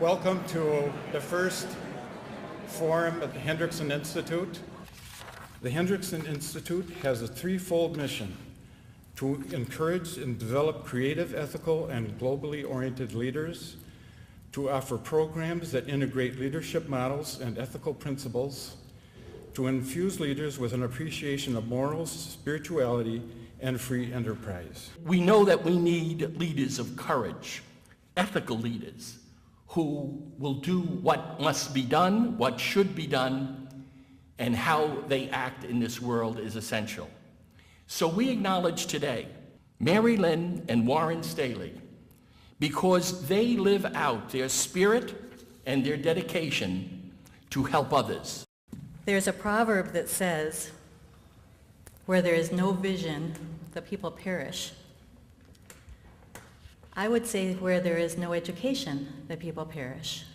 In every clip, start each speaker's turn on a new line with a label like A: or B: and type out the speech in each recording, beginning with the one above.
A: Welcome to the first forum at the Hendrickson Institute. The Hendrickson Institute has a threefold mission: to encourage and develop creative, ethical, and globally oriented leaders, to offer programs that integrate leadership models and ethical principles, to infuse leaders with an appreciation of morals, spirituality, and free enterprise.
B: We know that we need leaders of courage, ethical leaders, who will do what must be done, what should be done, and how they act in this world is essential. So we acknowledge today Mary Lynn and Warren Staley because they live out their spirit and their dedication to help others.
C: There's a proverb that says, where there is no vision, the people perish. I would say where there is no education, the people perish.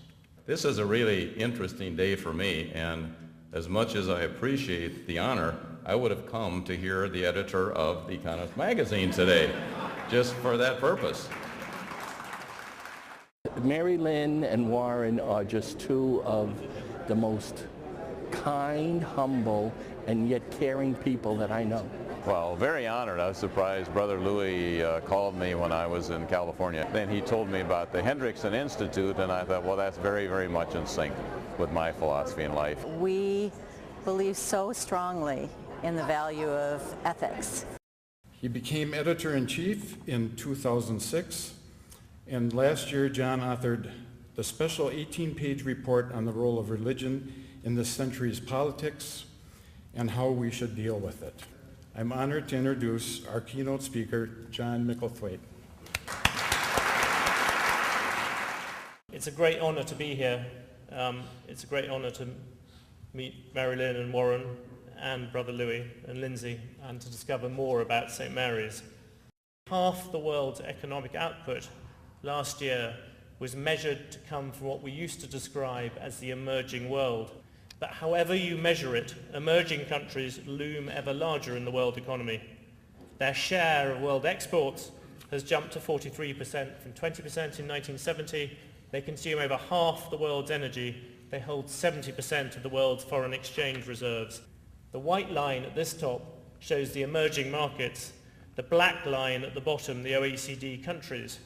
D: This is a really interesting day for me, and as much as I appreciate the honor, I would have come to hear the editor of The Economist magazine today, just for that purpose.
B: Mary Lynn and Warren are just two of the most kind, humble, and yet caring people that I know.
D: Well, very honored. I was surprised. Brother Louis called me when I was in California. Then he told me about the Hendrickson Institute, and I thought, well, that's very, very much in sync with my philosophy in life.
E: We believe so strongly in the value of ethics.
A: He became editor-in-chief in 2006, and last year John authored the special 18-page report on the role of religion in this century's politics and how we should deal with it. I'm honored to introduce our keynote speaker, John Micklethwait.
F: It's a great honor to be here. It's a great honor to meet Mary Lynn and Warren and Brother Louis and Lindsay, and to discover more about St. Mary's. Half the world's economic output last year was measured to come from what we used to describe as the emerging world. But however you measure it, emerging countries loom ever larger in the world economy. Their share of world exports has jumped to 43% from 20% in 1970. They consume over half the world's energy. They hold 70% of the world's foreign exchange reserves. The white line at this top shows the emerging markets. The black line at the bottom, the OECD countries.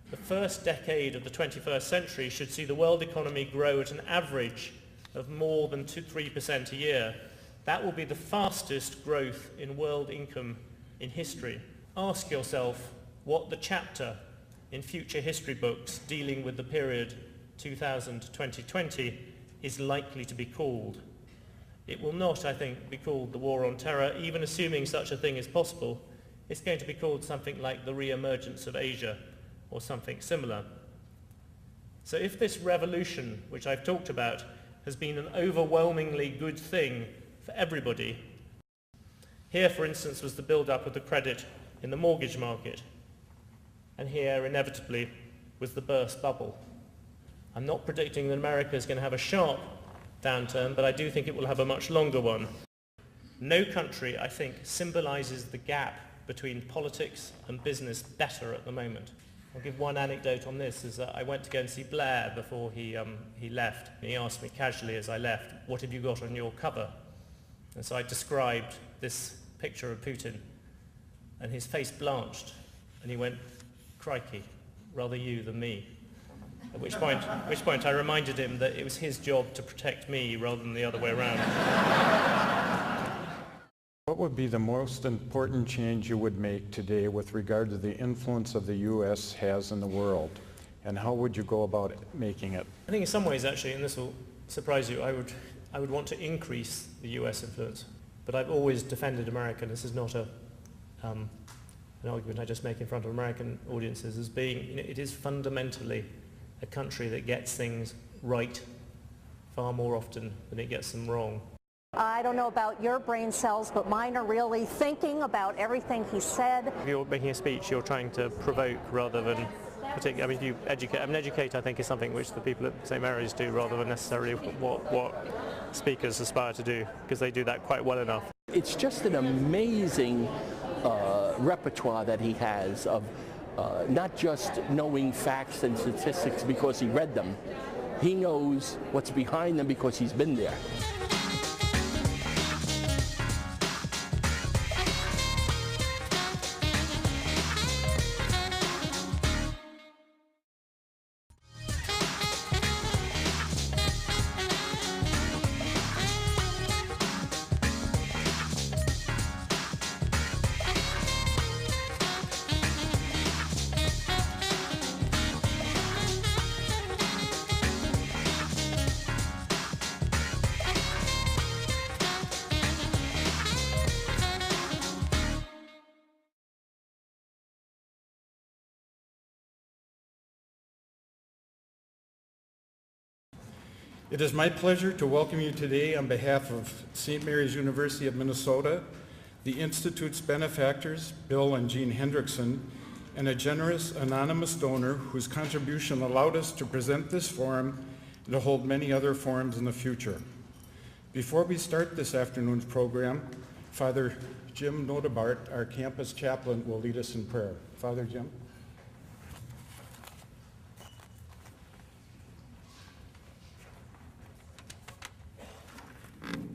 F: The first decade of the 21st century should see the world economy grow at an average of more than 3% a year. That will be the fastest growth in world income in history. Ask yourself what the chapter in future history books dealing with the period 2000 to 2020 is likely to be called. It will not, I think, be called the War on Terror, even assuming such a thing is possible. It's going to be called something like the re-emergence of Asia, or something similar. So if this revolution, which I've talked about, has been an overwhelmingly good thing for everybody, here, for instance, was the build-up of the credit in the mortgage market, and here, inevitably, was the burst bubble. I'm not predicting that America is going to have a sharp downturn, but I do think it will have a much longer one. No country, I think, symbolizes the gap between politics and business better at the moment. I'll give one anecdote on this, is that I went to go and see Blair before he left. He asked me casually as I left, what have you got on your cover? And so I described this picture of Putin, and his face blanched, and he went, crikey, rather you than me. At which point I reminded him that it was his job to protect me rather than the other way around.
A: What would be the most important change you would make today with regard to the influence of the U.S. has in the world, and how would you go about making it? I think in some ways, actually, and this will surprise you, I would want to increase the U.S. influence, but I've always defended America. This is not an argument I just make in front of American audiences, as being, it is fundamentally a country that gets things right far more often than it gets them wrong.
E: I don't know about your brain cells, but mine are really thinking about everything he said.
F: If you're making a speech, you're trying to provoke rather than particularly, I mean, you educate. I mean, educate, I think, is something which the people at St. Mary's do rather than necessarily what speakers aspire to do, because they do that quite well enough.
B: It's just an amazing repertoire that he has of not just knowing facts and statistics because he read them. He knows what's behind them because he's been there.
A: It is my pleasure to welcome you today on behalf of St. Mary's University of Minnesota, the Institute's benefactors, Bill and Jean Hendrickson, and a generous anonymous donor whose contribution allowed us to present this forum and to hold many other forums in the future. Before we start this afternoon's program, Father Jim Nodebart, our campus chaplain, will lead us in prayer. Father Jim.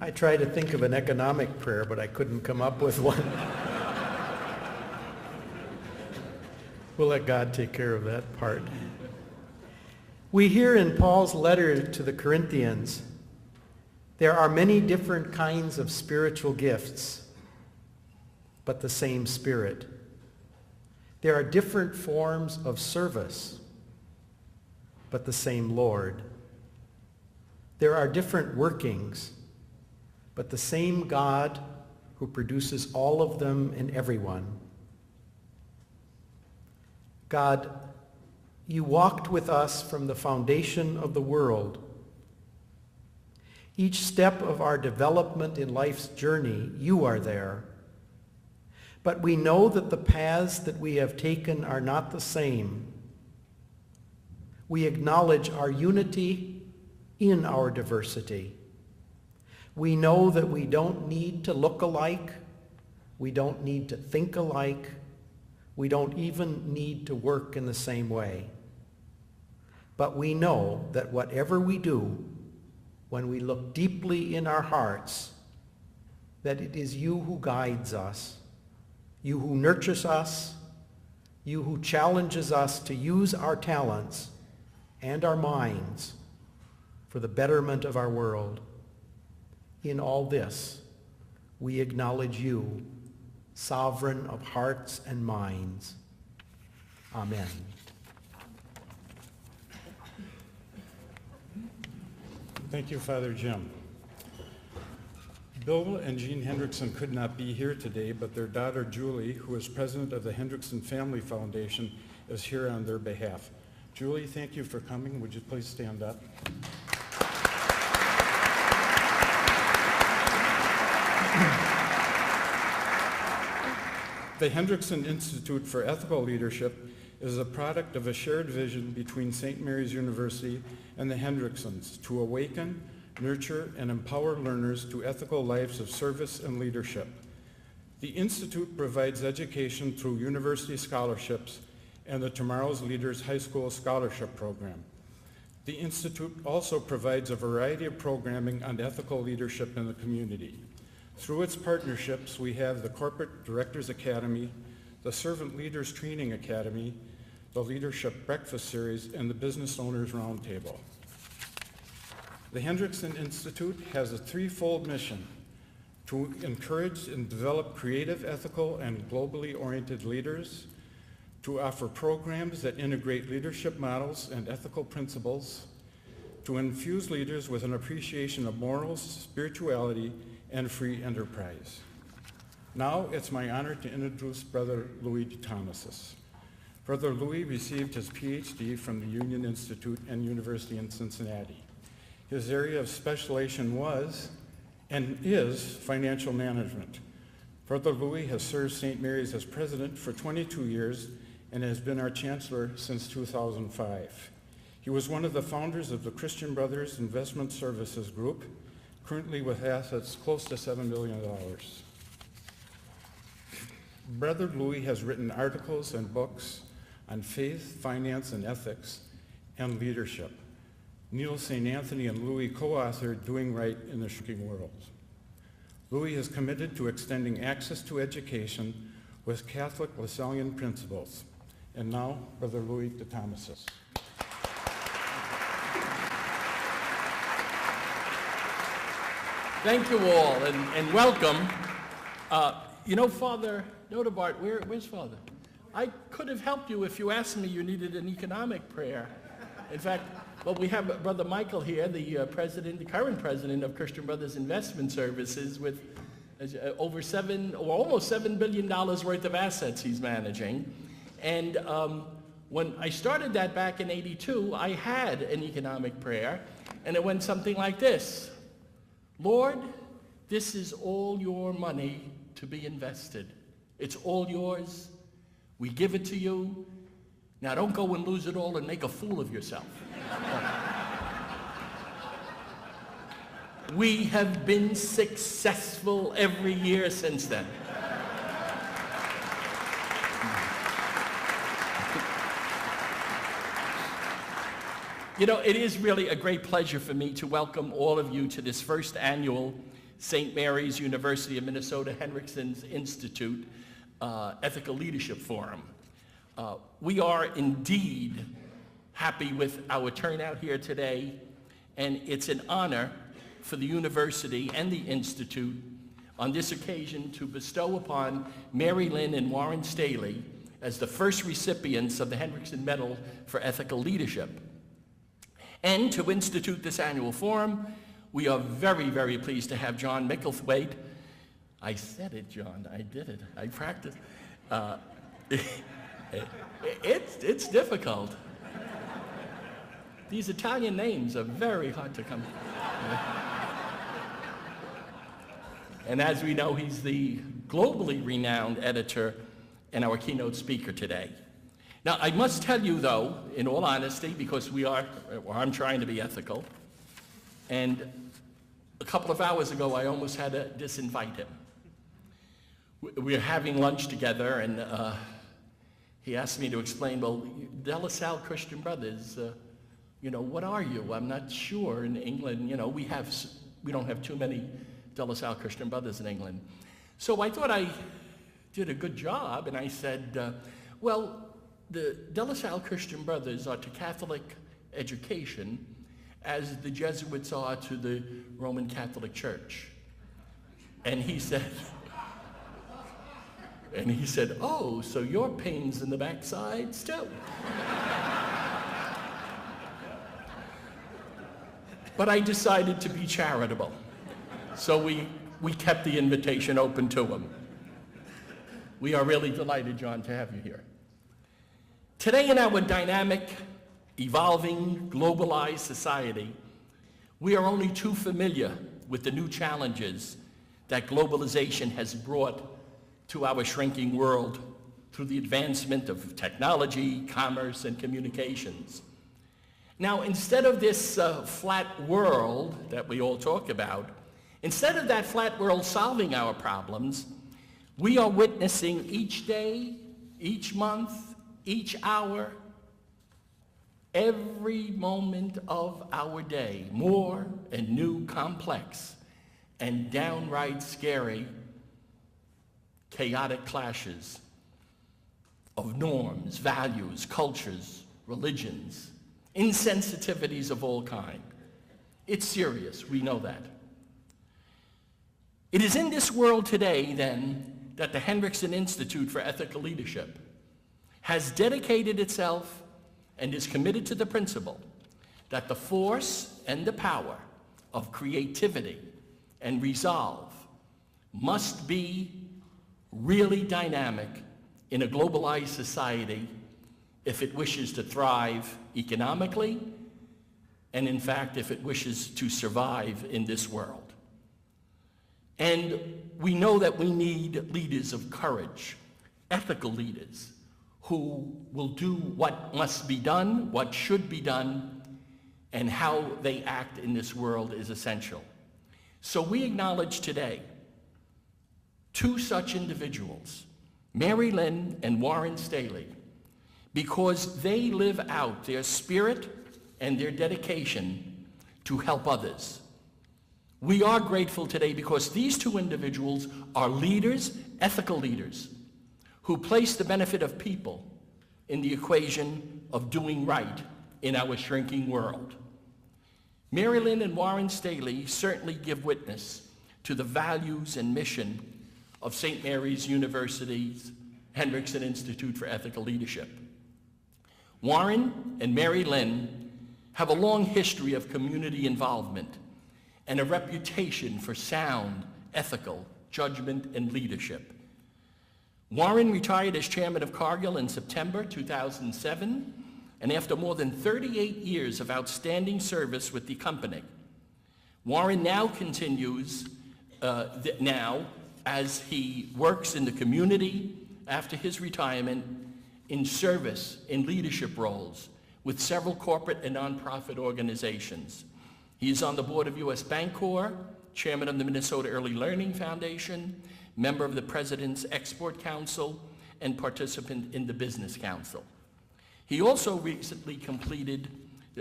G: I tried to think of an economic prayer, but I couldn't come up with one. We'll let God take care of that part. We hear in Paul's letter to the Corinthians, there are many different kinds of spiritual gifts, but the same Spirit. There are different forms of service, but the same Lord. There are different workings, but the same God who produces all of them in everyone. God, you walked with us from the foundation of the world. Each step of our development in life's journey, you are there. But we know that the paths that we have taken are not the same. We acknowledge our unity in our diversity. We know that we don't need to look alike. We don't need to think alike. We don't even need to work in the same way. But we know that whatever we do, when we look deeply in our hearts, that it is you who guides us, you who nurtures us, you who challenges us to use our talents and our minds for the betterment of our world. In all this, we acknowledge you, sovereign of hearts and minds. Amen.
A: Thank you, Father Jim. Bill and Jean Hendrickson could not be here today, but their daughter Julie, who is president of the Hendrickson Family Foundation, is here on their behalf. Julie, thank you for coming. Would you please stand up? The Hendrickson Institute for Ethical Leadership is a product of a shared vision between St. Mary's University and the Hendricksons to awaken, nurture, and empower learners to ethical lives of service and leadership. The Institute provides education through university scholarships and the Tomorrow's Leaders High School Scholarship Program. The Institute also provides a variety of programming on ethical leadership in the community. Through its partnerships, we have the Corporate Directors Academy, the Servant Leaders Training Academy, the Leadership Breakfast Series, and the Business Owners Roundtable. The Hendrickson Institute has a threefold mission: to encourage and develop creative, ethical, and globally oriented leaders, to offer programs that integrate leadership models and ethical principles, to infuse leaders with an appreciation of morals, spirituality, and free enterprise. Now it's my honor to introduce Brother Louis DeThomasis. Brother Louis received his PhD from the Union Institute and University in Cincinnati. His area of specialization was and is financial management. Brother Louis has served St. Mary's as president for 22 years and has been our chancellor since 2005. He was one of the founders of the Christian Brothers Investment Services Group, currently with assets close to $7 billion. Brother Louis has written articles and books on faith, finance, and ethics, and leadership. Neil St. Anthony and Louis co-authored Doing Right in the Shrinking World. Louis is committed to extending access to education with Catholic Lassallean principles. And now, Brother Louis de Thomasis.
B: Thank you all, and welcome. You know, Father Nodebart, where's Father? I could have helped you if you asked me you needed an economic prayer. In fact, well, we have Brother Michael here, the current president of Christian Brothers Investment Services, with almost $7 billion worth of assets he's managing. And when I started that back in '82, I had an economic prayer, and it went something like this. Lord, this is all your money to be invested. It's all yours. We give it to you. Now don't go and lose it all and make a fool of yourself. We have been successful every year since then. You know, it is really a great pleasure for me to welcome all of you to this first annual St. Mary's University of Minnesota Hendrickson Institute Ethical Leadership Forum. We are indeed happy with our turnout here today, and it's an honor for the university and the institute on this occasion to bestow upon Mary Lynn and Warren Staley as the first recipients of the Hendrickson Medal for Ethical Leadership. And to institute this annual forum, we are very, very pleased to have John Micklethwait. I said it, John. I did it. I practiced. It's difficult. These Italian names are very hard to come. And as we know, he's the globally renowned editor and our keynote speaker today. Now, I must tell you, though, in all honesty, because I'm trying to be ethical, and a couple of hours ago, I almost had to disinvite him. We were having lunch together, and he asked me to explain, well, De La Salle Christian Brothers, you know, what are you? I'm not sure. In England, you know, we don't have too many De La Salle Christian Brothers in England. So I thought I did a good job, and I said, well, the De La Salle Christian Brothers are to Catholic education as the Jesuits are to the Roman Catholic Church. And he said, oh, so your pain's in the backsides too. But I decided to be charitable. So we kept the invitation open to him. We are really delighted, John, to have you here. Today in our dynamic, evolving, globalized society, we are only too familiar with the new challenges that globalization has brought to our shrinking world through the advancement of technology, commerce, and communications. Now, instead of this flat world that we all talk about, instead of that flat world solving our problems, we are witnessing each day, each month, each hour, every moment of our day, more and new, complex, and downright scary, chaotic clashes of norms, values, cultures, religions, insensitivities of all kinds. It's serious, we know that. It is in this world today, then, that the Hendrickson Institute for Ethical Leadership has dedicated itself and is committed to the principle that the force and the power of creativity and resolve must be really dynamic in a globalized society if it wishes to thrive economically and, in fact, if it wishes to survive in this world. And we know that we need leaders of courage, ethical leaders, who will do what must be done, what should be done, and how they act in this world is essential. So we acknowledge today two such individuals, Mary Lynn and Warren Staley, because they live out their spirit and their dedication to help others. We are grateful today because these two individuals are leaders, ethical leaders, who place the benefit of people in the equation of doing right in our shrinking world. Mary Lynn and Warren Staley certainly give witness to the values and mission of St. Mary's University's Hendrickson Institute for Ethical Leadership. Warren and Mary Lynn have a long history of community involvement and a reputation for sound, ethical judgment and leadership. Warren retired as chairman of Cargill in September 2007, and after more than 38 years of outstanding service with the company, Warren now continues now as he works in the community after his retirement in service in leadership roles with several corporate and nonprofit organizations. He is on the board of U.S. Bancorp, chairman of the Minnesota Early Learning Foundation, member of the President's Export Council, and participant in the Business Council. He also recently completed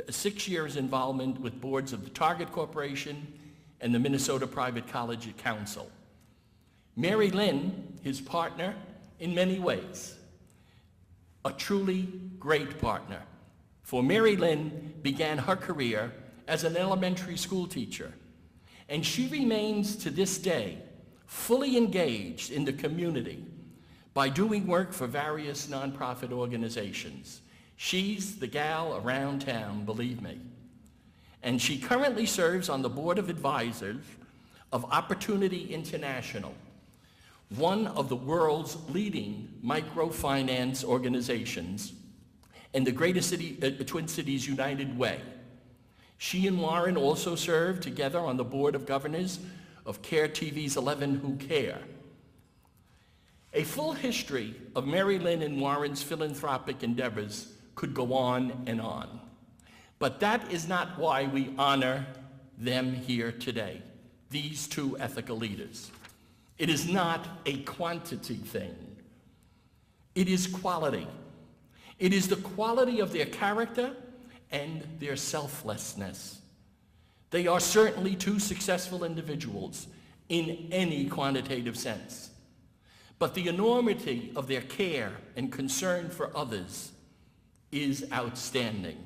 B: 6 years involvement with boards of the Target Corporation and the Minnesota Private College Council. Mary Lynn, his partner in many ways, a truly great partner. For Mary Lynn began her career as an elementary school teacher, and she remains to this day fully engaged in the community by doing work for various nonprofit organizations. She's the gal around town, believe me. And she currently serves on the board of advisors of Opportunity International, one of the world's leading microfinance organizations, and the Twin Cities United Way. She and Warren also serve together on the board of governors of CARE TV's 11 Who Care. A full history of Mary Lynn and Warren's philanthropic endeavors could go on and on. But that is not why we honor them here today, these two ethical leaders. It is not a quantity thing. It is quality. It is the quality of their character and their selflessness. They are certainly two successful individuals in any quantitative sense. But the enormity of their care and concern for others is outstanding.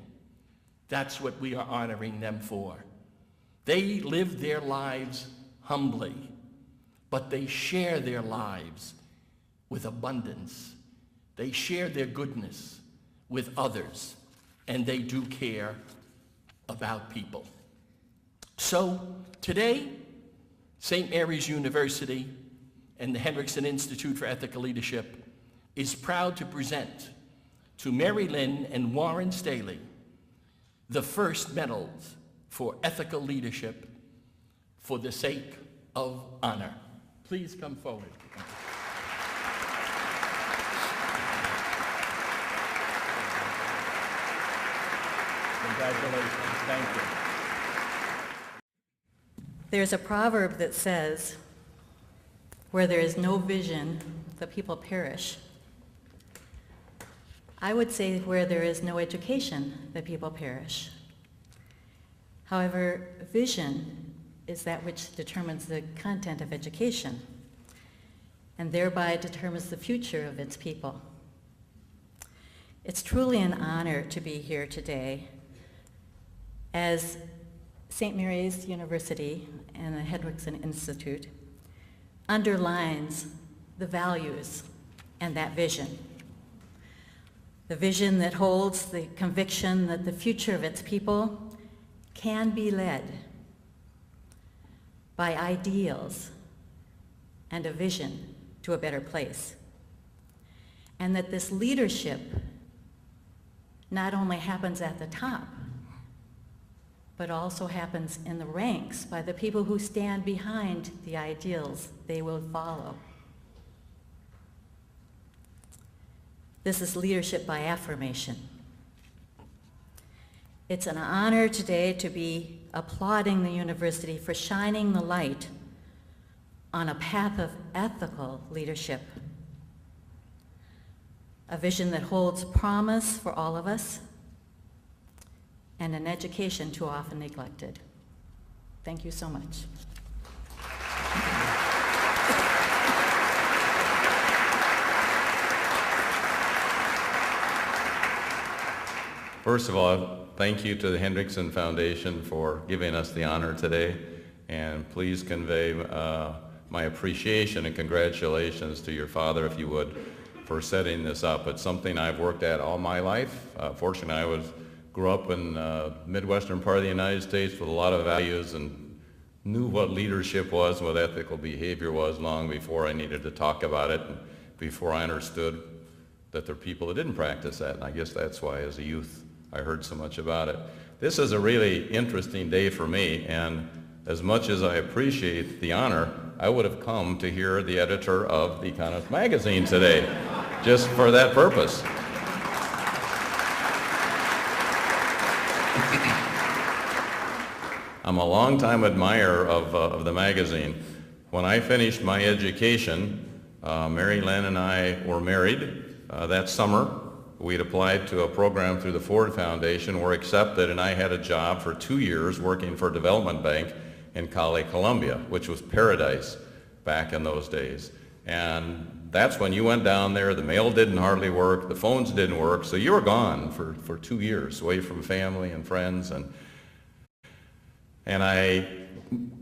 B: That's what we are honoring them for. They live their lives humbly, but they share their lives with abundance. They share their goodness with others, and they do care about people. So today, St. Mary's University and the Hendrickson Institute for Ethical Leadership is proud to present to Mary Lynn and Warren Staley the first medals for ethical leadership for the sake of honor. Please come forward. Congratulations. Thank you.
C: There's a proverb that says, where there is no vision, the people perish. I would say where there is no education, the people perish. However, vision is that which determines the content of education, and thereby determines the future of its people. It's truly an honor to be here today as St. Mary's University and the Hendrickson Institute underlines the values and that vision. The vision that holds the conviction that the future of its people can be led by ideals and a vision to a better place. And that this leadership not only happens at the top, but also happens in the ranks by the people who stand behind the ideals they will follow. This is leadership by affirmation. It's an honor today to be applauding the university for shining the light on a path of ethical leadership. a vision that holds promise for all of us, and an education too often neglected. Thank you so much.
D: First of all, thank you to the Hendrickson Foundation for giving us the honor today, and please convey my appreciation and congratulations to your father, if you would, for setting this up. It's something I've worked at all my life. Fortunately, I grew up in the Midwestern part of the United States with a lot of values and knew what leadership was, what ethical behavior was long before I needed to talk about it, and before I understood that there are people that didn't practice that. And I guess that's why as a youth I heard so much about it. This is a really interesting day for me, and as much as I appreciate the honor, I would have come to hear the editor of the Economist magazine today, just for that purpose. I'm a longtime admirer of the magazine. When I finished my education, Mary Lynn and I were married that summer. We'd applied to a program through the Ford Foundation, were accepted, and I had a job for 2 years working for a development bank in Cali, Colombia, which was paradise back in those days. And that's when you went down there, the mail didn't hardly work, the phones didn't work, so you were gone for 2 years, away from family and friends. And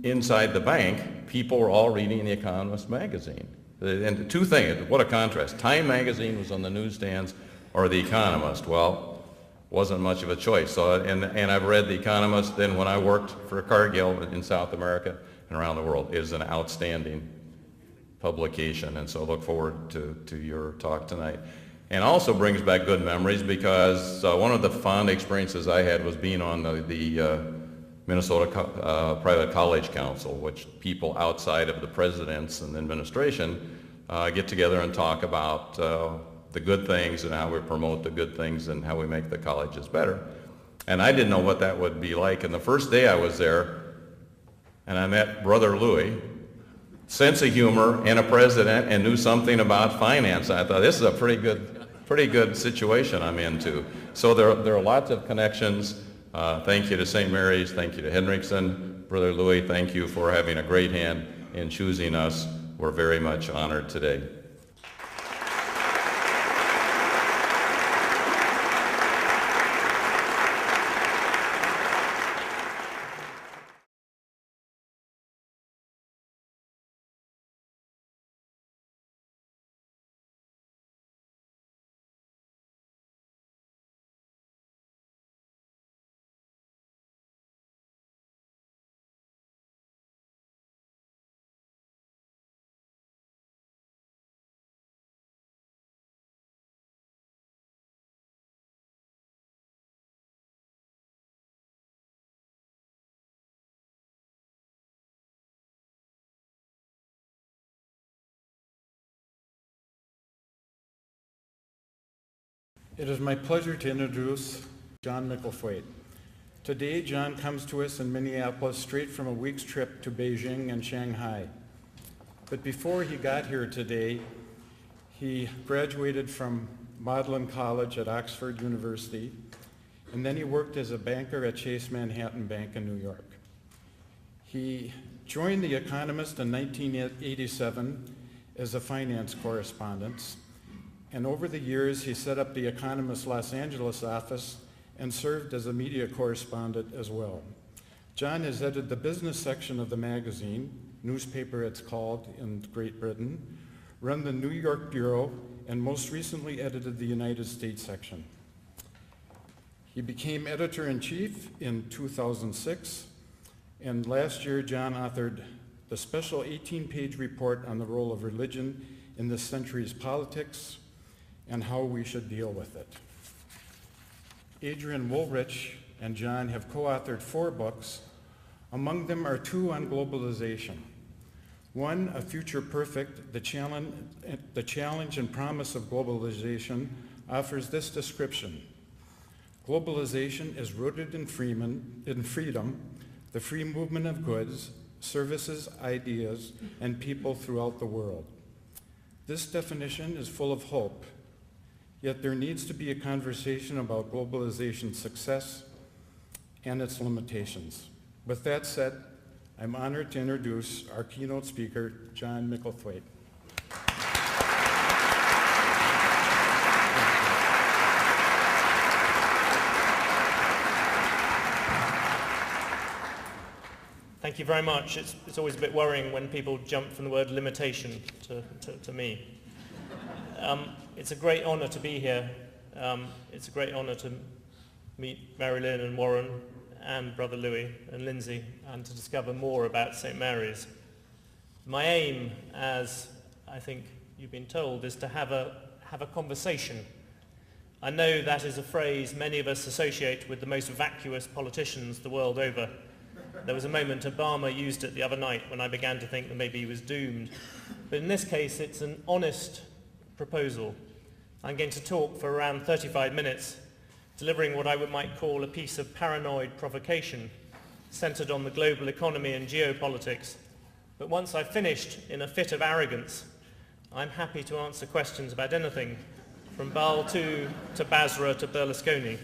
D: inside the bank, people were all reading the Economist magazine. And two things, what a contrast. Time magazine was on the newsstands, or the Economist. Well, wasn't much of a choice. So, and I've read the Economist. Then when I worked for Cargill in South America and around the world, it is an outstanding publication. And so I look forward to your talk tonight. And also brings back good memories, because one of the fond experiences I had was being on the Minnesota Private College Council, which people outside of the presidents and the administration get together and talk about the good things and how we promote the good things and how we make the colleges better. And I didn't know what that would be like. And the first day I was there, and I met Brother Louis, sense of humor and a president, and knew something about finance. I thought, this is a pretty good situation I'm into. So there are lots of connections. Thank you to St. Mary's. Thank you to Hendrickson. Brother Louis, thank you for having a great hand in choosing us. We're very much honored today.
A: It is my pleasure to introduce John Micklethwait. Today, John comes to us in Minneapolis straight from a week's trip to Beijing and Shanghai. But before he got here today, he graduated from Magdalen College at Oxford University, and then he worked as a banker at Chase Manhattan Bank in New York. He joined The Economist in 1987 as a finance correspondent, and over the years he set up The Economist Los Angeles office and served as a media correspondent as well. John has edited the business section of the magazine, newspaper it's called in Great Britain, run the New York bureau, and most recently edited the United States section. He became editor-in-chief in 2006, and last year John authored the special 18-page report on the role of religion in this century's politics and how we should deal with it. Adrian Woolrich and John have co-authored 4 books. Among them are 2 on globalization. One, A Future Perfect, the challenge and promise of globalization, offers this description. Globalization is rooted in freedom, the free movement of goods, services, ideas, and people throughout the world. This definition is full of hope. Yet there needs to be a conversation about globalization's success and its limitations. With that said, I'm honored to introduce our keynote speaker, John Micklethwait.
F: Thank you very much. It's always a bit worrying when people jump from the word limitation to me. It's a great honor to be here. It's a great honor to meet Marilyn and Warren and Brother Louis and Lindsay and to discover more about St. Mary's. My aim, as I think you've been told, is to have a conversation. I know that is a phrase many of us associate with the most vacuous politicians the world over. There was a moment Obama used it the other night when I began to think that maybe he was doomed. But in this case, it's an honest proposal. I'm going to talk for around 35 minutes, delivering what I might call a piece of paranoid provocation, centered on the global economy and geopolitics. But once I've finished, in a fit of arrogance, I'm happy to answer questions about anything, from Baal II to Basra to Berlusconi.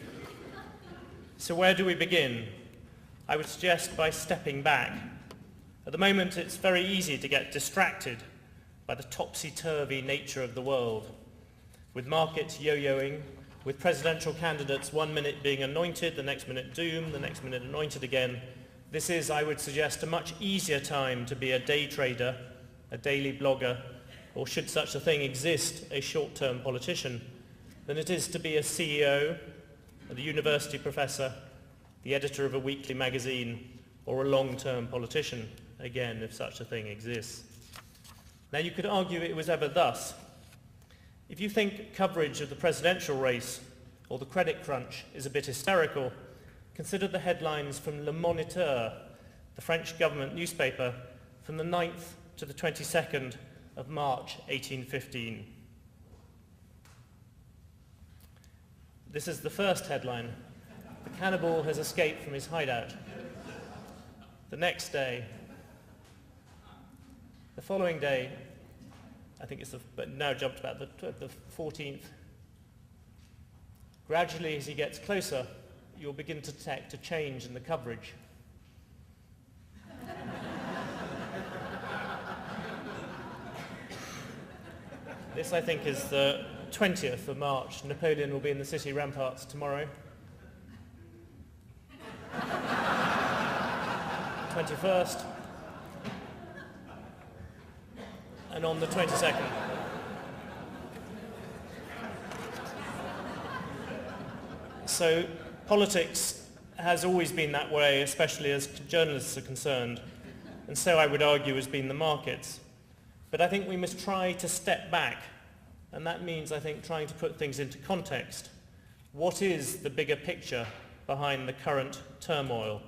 F: So where do we begin? I would suggest by stepping back. At the moment, it's very easy to get distracted by the topsy-turvy nature of the world, with markets yo-yoing, with presidential candidates 1 minute being anointed, the next minute doomed, the next minute anointed again. This is, I would suggest, a much easier time to be a day trader, a daily blogger, or should such a thing exist, a short-term politician, than it is to be a CEO, a university professor, the editor of a weekly magazine, or a long-term politician, again, if such a thing exists. Now, you could argue it was ever thus. If you think coverage of the presidential race or the credit crunch is a bit hysterical, consider the headlines from Le Moniteur, the French government newspaper, from the 9th to the 22nd of March 1815. This is the first headline. The cannibal has escaped from his hideout. The next day, the following day, I think it's but now jumped about the 14th. Gradually, as he gets closer, you'll begin to detect a change in the coverage. This, I think, is the 20th of March. Napoleon will be in the city ramparts tomorrow. 21st. And on the 22nd. So politics has always been that way, especially as journalists are concerned. And so I would argue has been the markets. But I think we must try to step back. And that means, I think, trying to put things into context. What is the bigger picture behind the current turmoil?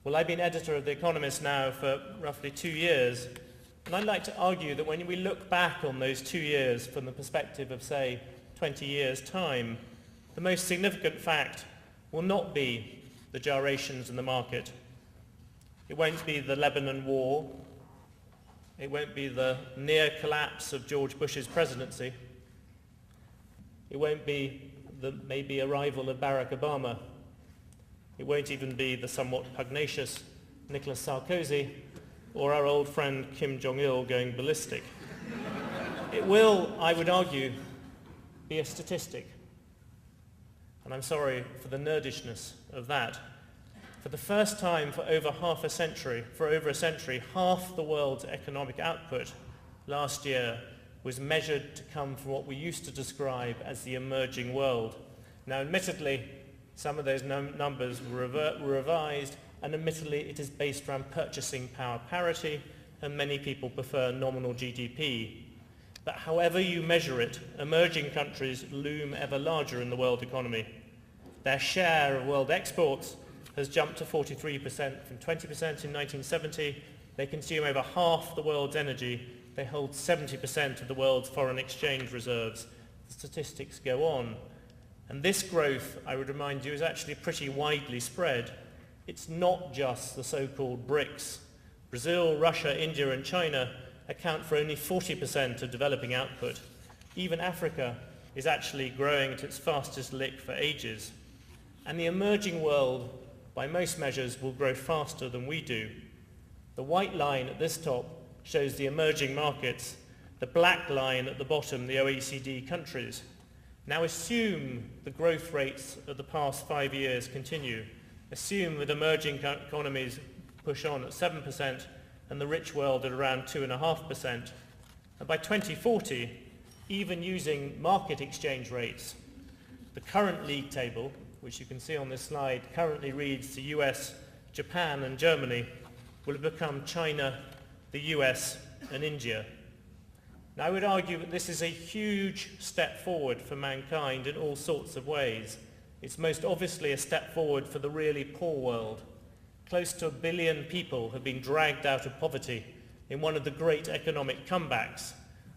F: Well, I've been editor of The Economist now for roughly 2 years. And I'd like to argue that when we look back on those 2 years from the perspective of, say, 20 years' time, the most significant fact will not be the gyrations in the market. It won't be the Lebanon war. It won't be the near collapse of George Bush's presidency. It won't be the maybe arrival of Barack Obama. It won't even be the somewhat pugnacious Nicolas Sarkozy or our old friend Kim Jong-il going ballistic. It will, I would argue, be a statistic. And I'm sorry for the nerdishness of that. For the first time for over a century, half the world's economic output last year was measured to come from what we used to describe as the emerging world. Now, admittedly, some of those numbers were revised, and admittedly it is based around purchasing power parity, and many people prefer nominal GDP. But however you measure it, emerging countries loom ever larger in the world economy. Their share of world exports has jumped to 43% from 20% in 1970. They consume over half the world's energy. They hold 70% of the world's foreign exchange reserves. The statistics go on. And this growth, I would remind you, is actually pretty widely spread. It's not just the so-called BRICS. Brazil, Russia, India and China account for only 40% of developing output. Even Africa, is actually growing at its fastest lick for ages. And the emerging world, by most measures, will grow faster than we do. The white line at this top shows the emerging markets, the black line at the bottom, the OECD countries. Now assume the growth rates of the past 5 years continue. Assume that emerging economies push on at 7% and the rich world at around 2.5%. And by 2040, even using market exchange rates, the current league table, which you can see on this slide, currently reads the US, Japan and Germany will have become China, the US and India. Now I would argue that this is a huge step forward for mankind in all sorts of ways. It's most obviously a step forward for the really poor world. Close to 1 billion people have been dragged out of poverty in one of the great economic comebacks.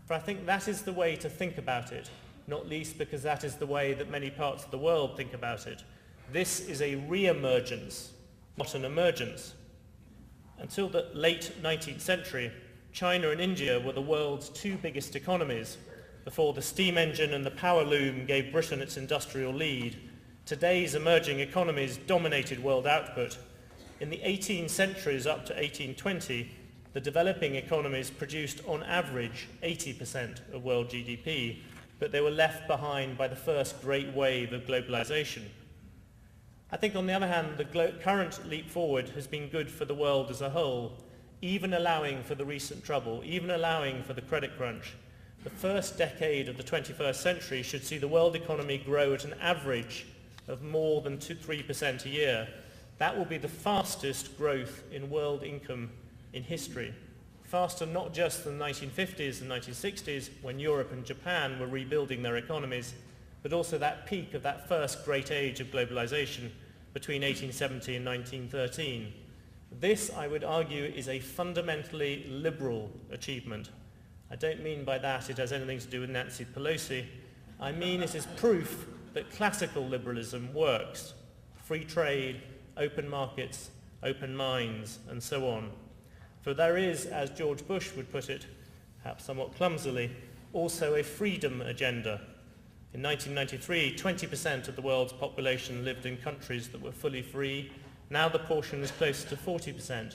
F: But I think that is the way to think about it, not least because that is the way that many parts of the world think about it. This is a re-emergence, not an emergence. Until the late 19th century, China and India were the world's two biggest economies before the steam engine and the power loom gave Britain its industrial lead. Today's emerging economies dominated world output. In the 18 centuries up to 1820, the developing economies produced on average 80% of world GDP, but they were left behind by the first great wave of globalization. I think on the other hand, the current leap forward has been good for the world as a whole, even allowing for the recent trouble, even allowing for the credit crunch. The first decade of the 21st century should see the world economy grow at an average of more than 3% a year. That will be the fastest growth in world income in history. Faster not just than the 1950s and 1960s when Europe and Japan were rebuilding their economies, but also that peak of that first great age of globalization between 1870 and 1913. This, I would argue, is a fundamentally liberal achievement. I don't mean by that it has anything to do with Nancy Pelosi. I mean it is proof that classical liberalism works. Free trade, open markets, open minds, and so on. For there is, as George Bush would put it, perhaps somewhat clumsily, also a freedom agenda. In 1993, 20% of the world's population lived in countries that were fully free. Now the portion is closer to 40%.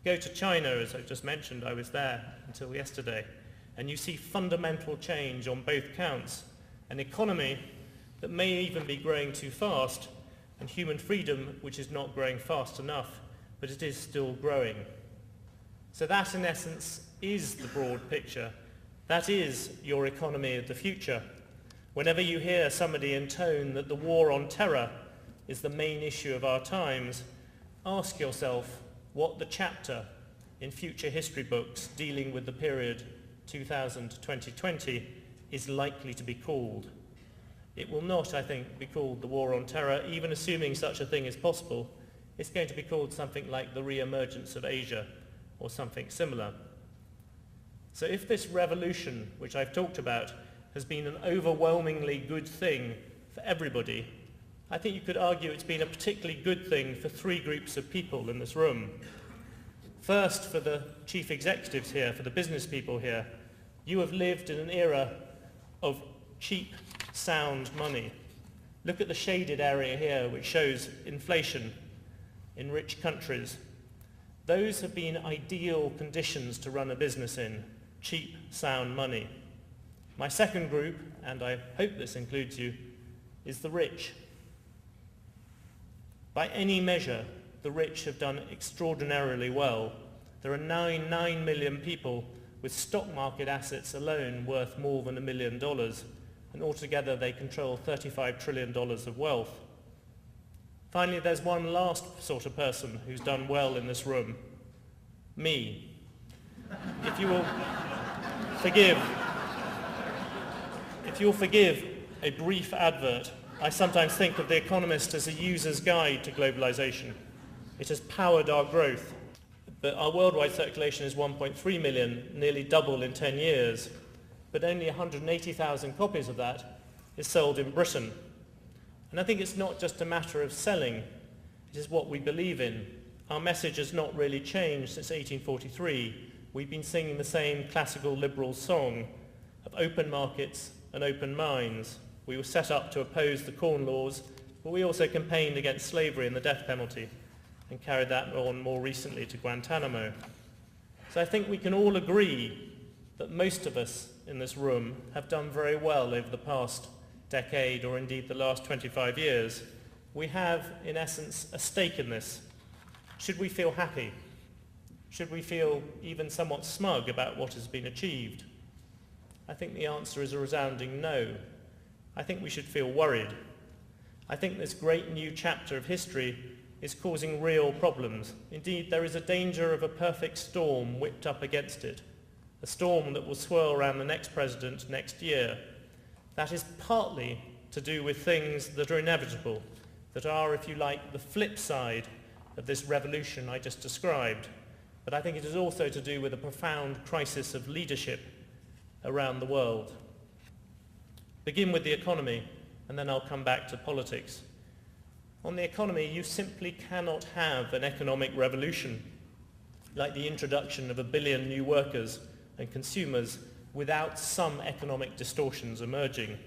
F: Go to China, as I just mentioned, I was there until yesterday, and you see fundamental change on both counts. An economy that may even be growing too fast, and human freedom which is not growing fast enough, but it is still growing. So that, in essence, is the broad picture. That is your economy of the future. Whenever you hear somebody intone that the war on terror is the main issue of our times, ask yourself what the chapter in future history books dealing with the period 2000 to 2020 is likely to be called. It will not, I think, be called the war on terror, even assuming such a thing is possible. It's going to be called something like the re-emergence of Asia, or something similar. So if this revolution, which I've talked about, has been an overwhelmingly good thing for everybody, I think you could argue it's been a particularly good thing for three groups of people in this room. First, for the chief executives here, for the business people here, you have lived in an era of cheap, sound money. Look at the shaded area here, which shows inflation in rich countries. Those have been ideal conditions to run a business in, cheap, sound money. My second group, and I hope this includes you, is the rich. By any measure, the rich have done extraordinarily well. There are now 9 million people with stock market assets alone worth more than $1 million, and altogether they control $35 trillion of wealth. Finally, there's one last sort of person who's done well in this room. Me. If you will forgive a brief advert, I sometimes think of The Economist as a user's guide to globalization. It has powered our growth. But our worldwide circulation is 1.3 million, nearly double in 10 years. But only 180,000 copies of that is sold in Britain. And I think it's not just a matter of selling, it is what we believe in. Our message has not really changed since 1843. We've been singing the same classical liberal song of open markets, and open minds. We were set up to oppose the Corn Laws, but we also campaigned against slavery and the death penalty and carried that on more recently to Guantanamo. So I think we can all agree that most of us in this room have done very well over the past decade, or indeed the last 25 years. We have, in essence, a stake in this. Should we feel happy? Should we feel even somewhat smug about what has been achieved? I think the answer is a resounding no. I think we should feel worried. I think this great new chapter of history is causing real problems. Indeed, there is a danger of a perfect storm whipped up against it, a storm that will swirl around the next president next year. That is partly to do with things that are inevitable, that are, if you like, the flip side of this revolution I just described. But I think it is also to do with a profound crisis of leadership around the world. Begin with the economy, and then I'll come back to politics. On the economy, you simply cannot have an economic revolution like the introduction of 1 billion new workers and consumers without some economic distortions emerging.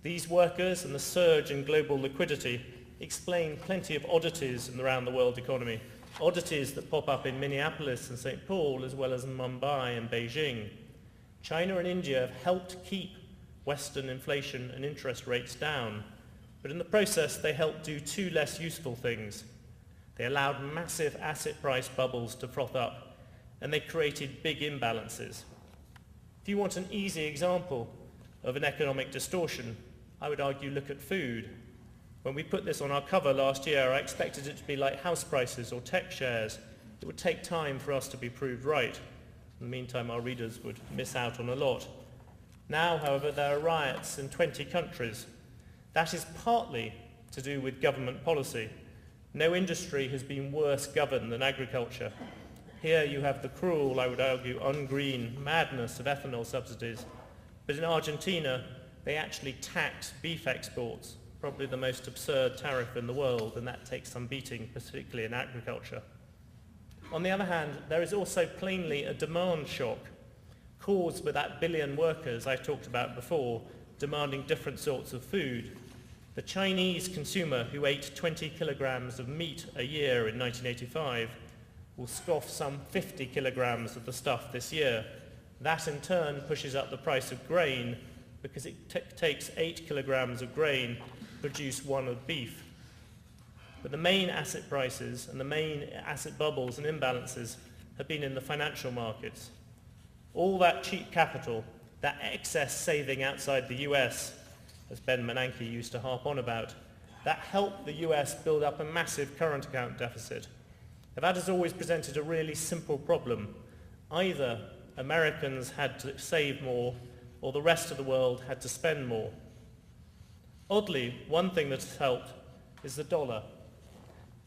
F: These workers and the surge in global liquidity explain plenty of oddities around the world economy, oddities that pop up in Minneapolis and St. Paul as well as in Mumbai and Beijing. China and India have helped keep Western inflation and interest rates down, but in the process they helped do two less useful things. They allowed massive asset price bubbles to froth up, and they created big imbalances. If you want an easy example of an economic distortion, I would argue look at food. When we put this on our cover last year, I expected it to be like house prices or tech shares. It would take time for us to be proved right. In the meantime, our readers would miss out on a lot. Now, however, there are riots in 20 countries. That is partly to do with government policy. No industry has been worse governed than agriculture. Here you have the cruel, I would argue, ungreen madness of ethanol subsidies. But in Argentina, they actually tax beef exports, probably the most absurd tariff in the world, and that takes some beating, particularly in agriculture. On the other hand, there is also plainly a demand shock caused by that 1 billion workers I talked about before, demanding different sorts of food. The Chinese consumer who ate 20 kilograms of meat a year in 1985 will scoff some 50 kilograms of the stuff this year. That in turn pushes up the price of grain because it takes 8 kilograms of grain to produce 1 of beef. But the main asset prices and the main asset bubbles and imbalances have been in the financial markets. All that cheap capital, that excess saving outside the US, as Ben Bernanke used to harp on about, that helped the US build up a massive current account deficit. Now, that has always presented a really simple problem. Either Americans had to save more, or the rest of the world had to spend more. Oddly, one thing that has helped is the dollar.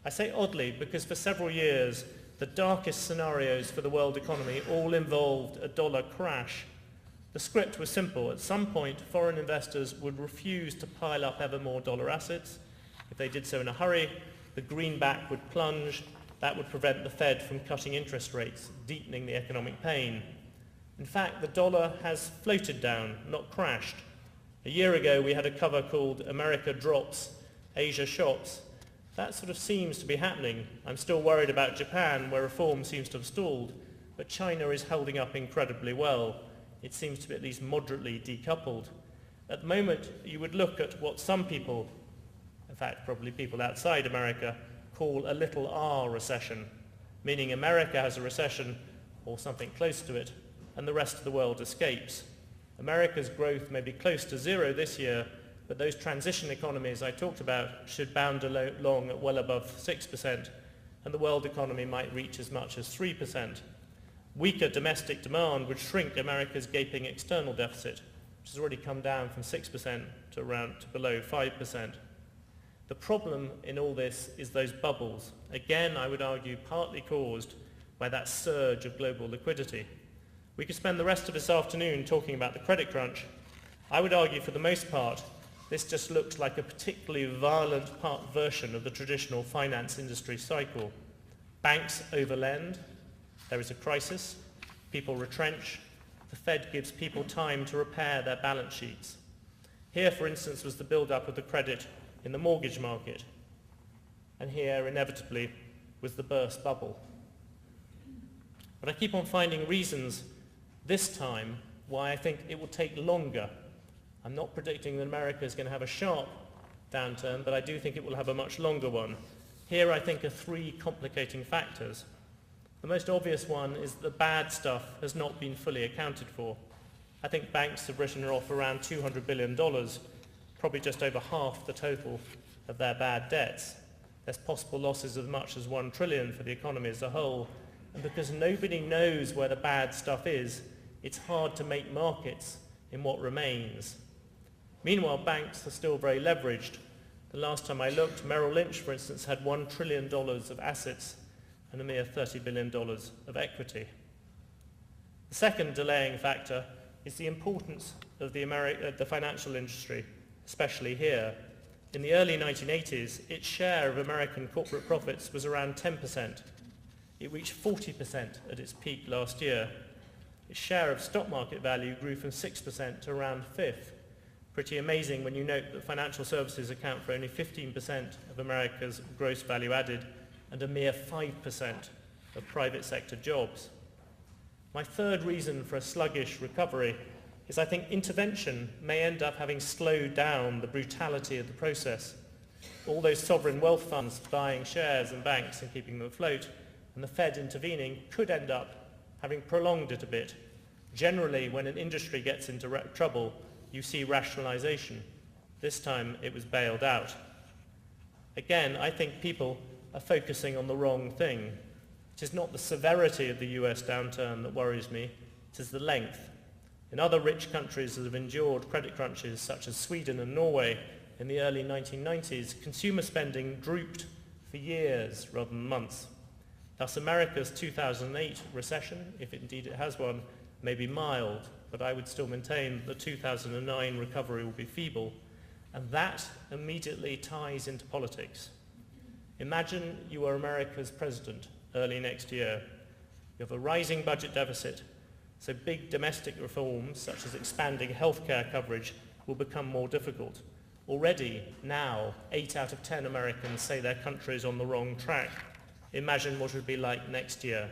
F: I say oddly because for several years, the darkest scenarios for the world economy all involved a dollar crash. The script was simple. At some point, foreign investors would refuse to pile up ever more dollar assets. If they did so in a hurry, the greenback would plunge. That would prevent the Fed from cutting interest rates, deepening the economic pain. In fact, the dollar has floated down, not crashed. A year ago, we had a cover called America Drops, Asia Shops. That sort of seems to be happening. I'm still worried about Japan, where reform seems to have stalled, but China is holding up incredibly well. It seems to be at least moderately decoupled. At the moment, you would look at what some people, in fact probably people outside America, call a little R recession, meaning America has a recession or something close to it, and the rest of the world escapes. America's growth may be close to zero this year, but those transition economies I talked about should bound along at well above 6%, and the world economy might reach as much as 3%. Weaker domestic demand would shrink America's gaping external deficit, which has already come down from 6% to below 5%. The problem in all this is those bubbles, again I would argue partly caused by that surge of global liquidity. We could spend the rest of this afternoon talking about the credit crunch. I would argue for the most part this just looks like a particularly violent version of the traditional finance industry cycle. Banks overlend, there is a crisis, people retrench, the Fed gives people time to repair their balance sheets. Here, for instance, was the build-up of the credit in the mortgage market. And here, inevitably, was the burst bubble. But I keep on finding reasons this time why I think it will take longer. I'm not predicting that America is going to have a sharp downturn, but I do think it will have a much longer one. Here, I think, are three complicating factors. The most obvious one is that the bad stuff has not been fully accounted for. I think banks have written off around $200 billion, probably just over half the total of their bad debts. There's possible losses as much as $1 trillion for the economy as a whole. And because nobody knows where the bad stuff is, it's hard to make markets in what remains. Meanwhile, banks are still very leveraged. The last time I looked, Merrill Lynch, for instance, had $1 trillion of assets and a mere $30 billion of equity. The second delaying factor is the importance of the financial industry, especially here. In the early 1980s, its share of American corporate profits was around 10%. It reached 40% at its peak last year. Its share of stock market value grew from 6% to around a fifth. Pretty amazing when you note that financial services account for only 15% of America's gross value added and a mere 5% of private sector jobs. My third reason for a sluggish recovery is I think intervention may end up having slowed down the brutality of the process. All those sovereign wealth funds buying shares in banks and keeping them afloat, and the Fed intervening, could end up having prolonged it a bit. Generally, when an industry gets into trouble, you see rationalization. This time it was bailed out. Again, I think people are focusing on the wrong thing. It is not the severity of the US downturn that worries me, it is the length. In other rich countries that have endured credit crunches, such as Sweden and Norway in the early 1990s, consumer spending drooped for years rather than months. Thus, America's 2008 recession, if indeed it has one, may be mild, but I would still maintain the 2009 recovery will be feeble, and that immediately ties into politics. Imagine you are America's president early next year. You have a rising budget deficit, so big domestic reforms, such as expanding healthcare coverage, will become more difficult. Already, now, 8 out of 10 Americans say their country is on the wrong track. Imagine what it would be like next year.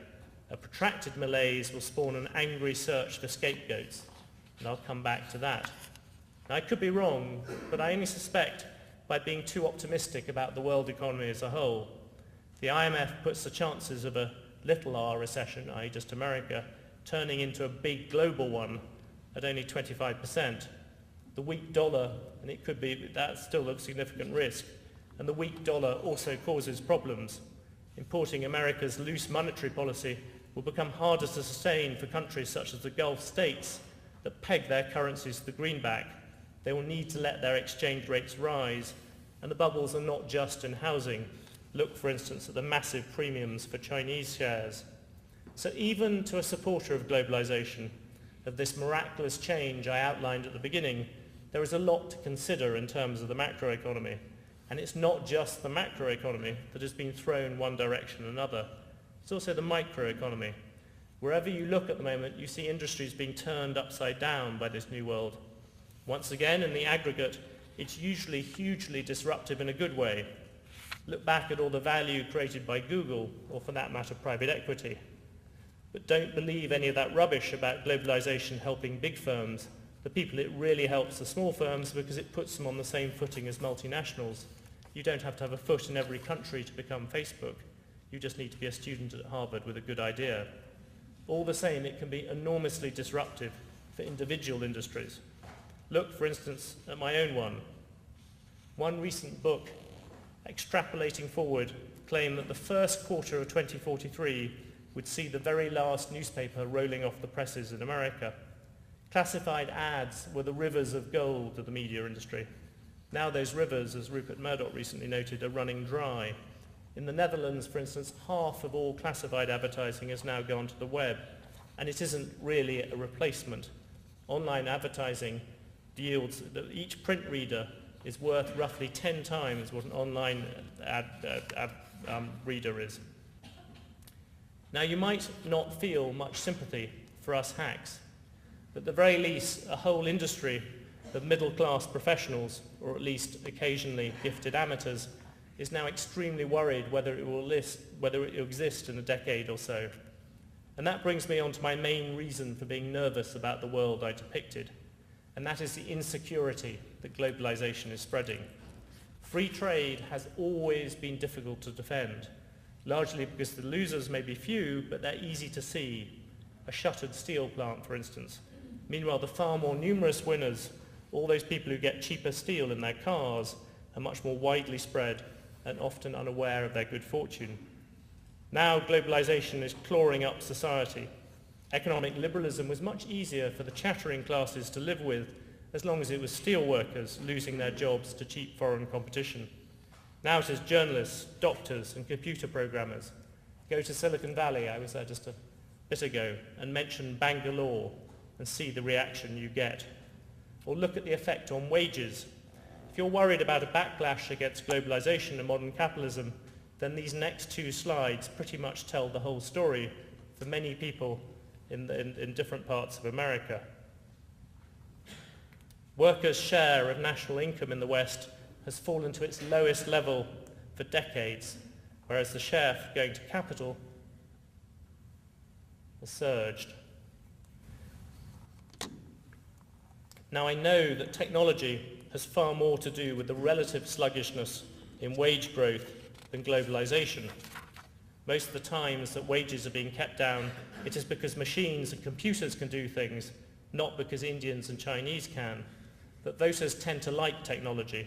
F: A protracted malaise will spawn an angry search for scapegoats, and I'll come back to that. Now, I could be wrong, but I only suspect by being too optimistic about the world economy as a whole. The IMF puts the chances of a little r recession, i.e. just America, turning into a big global one at only 25%. The weak dollar, and it could be that still a significant risk, and the weak dollar also causes problems. Importing America's loose monetary policy will become harder to sustain for countries such as the Gulf states that peg their currencies to the greenback. They will need to let their exchange rates rise, and the bubbles are not just in housing. Look, for instance, at the massive premiums for Chinese shares. So even to a supporter of globalization, of this miraculous change I outlined at the beginning, there is a lot to consider in terms of the macroeconomy. And it's not just the macroeconomy that has been thrown one direction or another. It's also the microeconomy. Wherever you look at the moment, you see industries being turned upside down by this new world. Once again, in the aggregate, it's usually hugely disruptive in a good way. Look back at all the value created by Google, or for that matter, private equity. But don't believe any of that rubbish about globalization helping big firms. The people it really helps the small firms because it puts them on the same footing as multinationals. You don't have to have a foot in every country to become Facebook. You just need to be a student at Harvard with a good idea. All the same, it can be enormously disruptive for individual industries. Look, for instance, at my own one. One recent book, extrapolating forward, claimed that the first quarter of 2043 would see the very last newspaper rolling off the presses in America. Classified ads were the rivers of gold of the media industry. Now those rivers, as Rupert Murdoch recently noted, are running dry. In the Netherlands, for instance, half of all classified advertising has now gone to the web, and it isn't really a replacement. Online advertising yields that each print reader is worth roughly 10 times what an online reader is. Now, you might not feel much sympathy for us hacks, but at the very least, a whole industry of middle-class professionals, or at least occasionally gifted amateurs, is now extremely worried whether it will exist in a decade or so. And that brings me on to my main reason for being nervous about the world I depicted, and that is the insecurity that globalization is spreading. Free trade has always been difficult to defend, largely because the losers may be few, but they're easy to see. A shuttered steel plant, for instance. Meanwhile, the far more numerous winners, all those people who get cheaper steel in their cars, are much more widely spread and often unaware of their good fortune. Now globalization is clawing up society. Economic liberalism was much easier for the chattering classes to live with as long as it was steel workers losing their jobs to cheap foreign competition. Now it is journalists, doctors and computer programmers. Go to Silicon Valley, I was there just a bit ago, and mention Bangalore and see the reaction you get. Or look at the effect on wages. If you're worried about a backlash against globalization and modern capitalism, then these next two slides pretty much tell the whole story for many people in different parts of America. Workers' share of national income in the West has fallen to its lowest level for decades, whereas the share going to capital has surged. Now I know that technology has far more to do with the relative sluggishness in wage growth than globalization. Most of the times that wages are being kept down, it is because machines and computers can do things, not because Indians and Chinese can. But voters tend to like technology.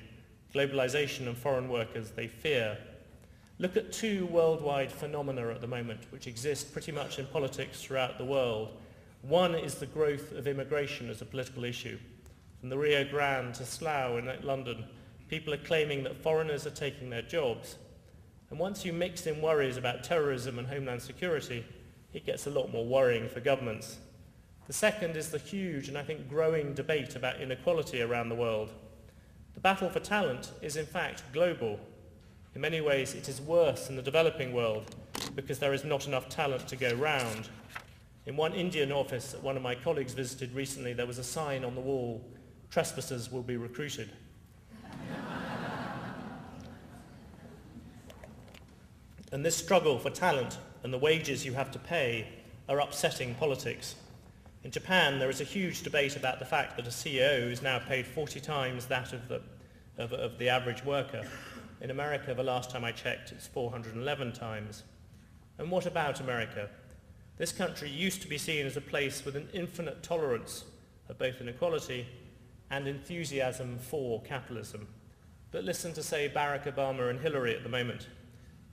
F: Globalization and foreign workers they fear. Look at two worldwide phenomena at the moment which exist pretty much in politics throughout the world. One is the growth of immigration as a political issue. From the Rio Grande to Slough in London, people are claiming that foreigners are taking their jobs. And once you mix in worries about terrorism and homeland security, it gets a lot more worrying for governments. The second is the huge and I think growing debate about inequality around the world. The battle for talent is in fact global. In many ways it is worse in the developing world because there is not enough talent to go round. In one Indian office that one of my colleagues visited recently, there was a sign on the wall, "Trespassers will be recruited." And this struggle for talent and the wages you have to pay are upsetting politics. In Japan, there is a huge debate about the fact that a CEO is now paid 40 times that of the average worker. In America, the last time I checked, it's 411 times. And what about America? This country used to be seen as a place with an infinite tolerance of both inequality and enthusiasm for capitalism. But listen to, say, Barack Obama and Hillary at the moment.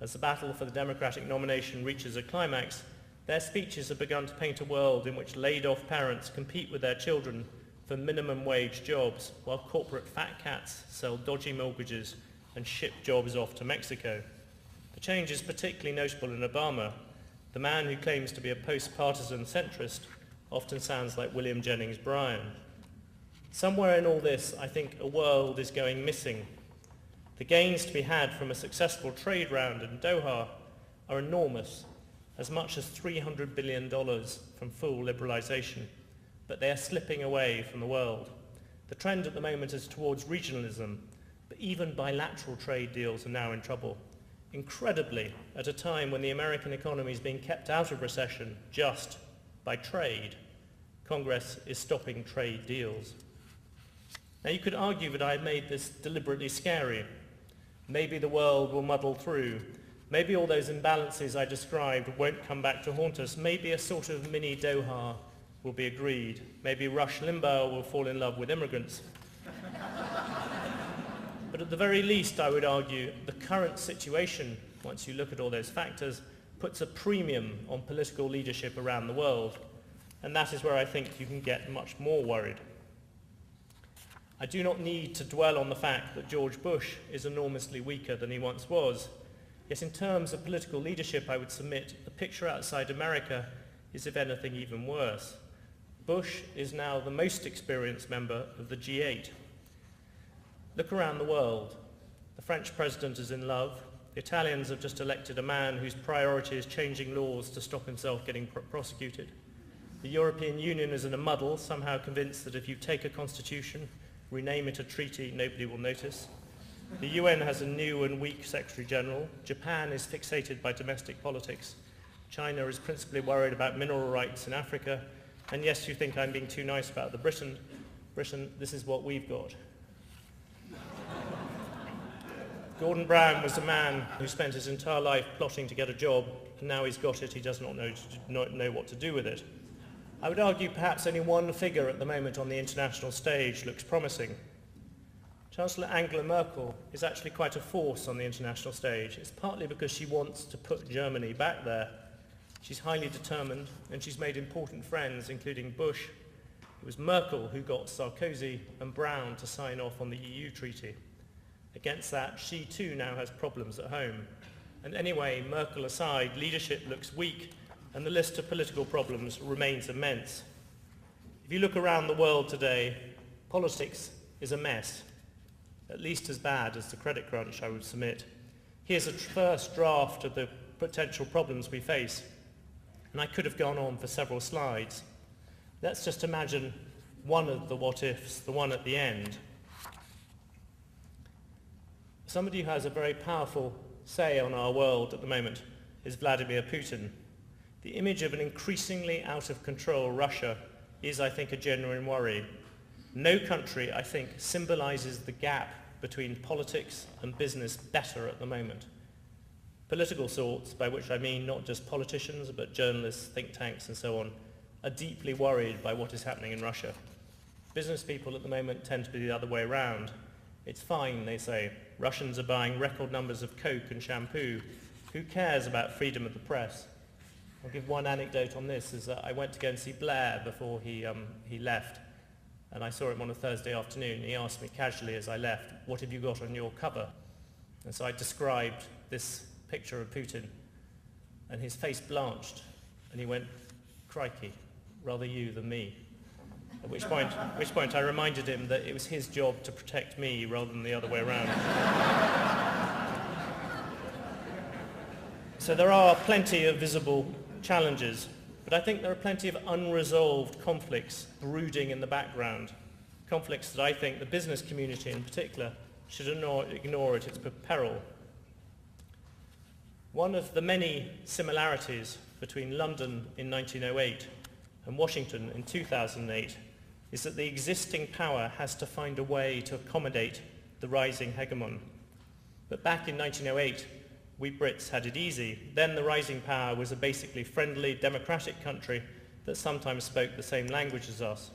F: As the battle for the Democratic nomination reaches a climax, their speeches have begun to paint a world in which laid-off parents compete with their children for minimum wage jobs, while corporate fat cats sell dodgy mortgages and ship jobs off to Mexico. The change is particularly notable in Obama. The man who claims to be a post-partisan centrist often sounds like William Jennings Bryan. Somewhere in all this, I think a world is going missing. The gains to be had from a successful trade round in Doha are enormous, as much as $300 billion from full liberalization, but they are slipping away from the world. The trend at the moment is towards regionalism, but even bilateral trade deals are now in trouble. Incredibly, at a time when the American economy is being kept out of recession just by trade, Congress is stopping trade deals. Now you could argue that I made this deliberately scary. Maybe the world will muddle through. Maybe all those imbalances I described won't come back to haunt us. Maybe a sort of mini Doha will be agreed. Maybe Rush Limbaugh will fall in love with immigrants. But at the very least, I would argue, the current situation, once you look at all those factors, puts a premium on political leadership around the world. And that is where I think you can get much more worried. I do not need to dwell on the fact that George Bush is enormously weaker than he once was. Yet in terms of political leadership, I would submit the picture outside America is, if anything, even worse. Bush is now the most experienced member of the G8. Look around the world. The French president is in love. The Italians have just elected a man whose priority is changing laws to stop himself getting prosecuted. The European Union is in a muddle, somehow convinced that if you take a constitution, Rename it a treaty, nobody will notice. The UN has a new and weak Secretary General. Japan is fixated by domestic politics. China is principally worried about mineral rights in Africa. And yes, you think I'm being too nice about the Britain, this is what we've got. Gordon Brown was a man who spent his entire life plotting to get a job, and now he's got it, he does not know what to do with it. I would argue perhaps only one figure at the moment on the international stage looks promising. Chancellor Angela Merkel is actually quite a force on the international stage. It's partly because she wants to put Germany back there. She's highly determined, and she's made important friends, including Bush. It was Merkel who got Sarkozy and Brown to sign off on the EU treaty. Against that, she too now has problems at home. And anyway, Merkel aside, leadership looks weak, and the list of political problems remains immense. If you look around the world today, politics is a mess, at least as bad as the credit crunch, I would submit. Here's a first draft of the potential problems we face, and I could have gone on for several slides. Let's just imagine one of the what-ifs, the one at the end. Somebody who has a very powerful say on our world at the moment is Vladimir Putin. The image of an increasingly out-of-control Russia is, I think, a genuine worry. No country, I think, symbolizes the gap between politics and business better at the moment. Political sorts, by which I mean not just politicians, but journalists, think tanks, and so on, are deeply worried by what is happening in Russia. Business people at the moment tend to be the other way around. It's fine, they say. Russians are buying record numbers of Coke and shampoo. Who cares about freedom of the press? I'll give one anecdote on this, is that I went to go and see Blair before he left, and I saw him on a Thursday afternoon. He asked me casually as I left, "What have you got on your cover?" And so I described this picture of Putin, and his face blanched, and he went, "Crikey, rather you than me." At which point I reminded him that it was his job to protect me rather than the other way around. So there are plenty of visible challenges, but I think there are plenty of unresolved conflicts brooding in the background, conflicts that I think the business community in particular should ignore at its peril. One of the many similarities between London in 1908 and Washington in 2008 is that the existing power has to find a way to accommodate the rising hegemon. But back in 1908, we Brits had it easy. Then the rising power was a basically friendly, democratic country that sometimes spoke the same language as us.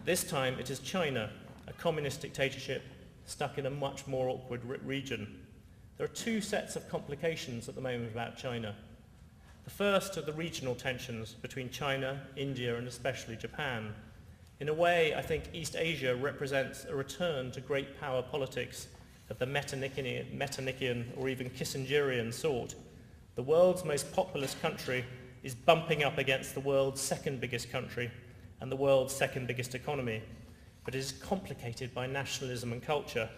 F: This time it is China, a communist dictatorship stuck in a much more awkward region. There are two sets of complications at the moment about China. The first are the regional tensions between China, India, and especially Japan. In a way, I think East Asia represents a return to great power politics of the Metternician or even Kissingerian sort. The world's most populous country is bumping up against the world's second biggest country and the world's second biggest economy, but it is complicated by nationalism and culture.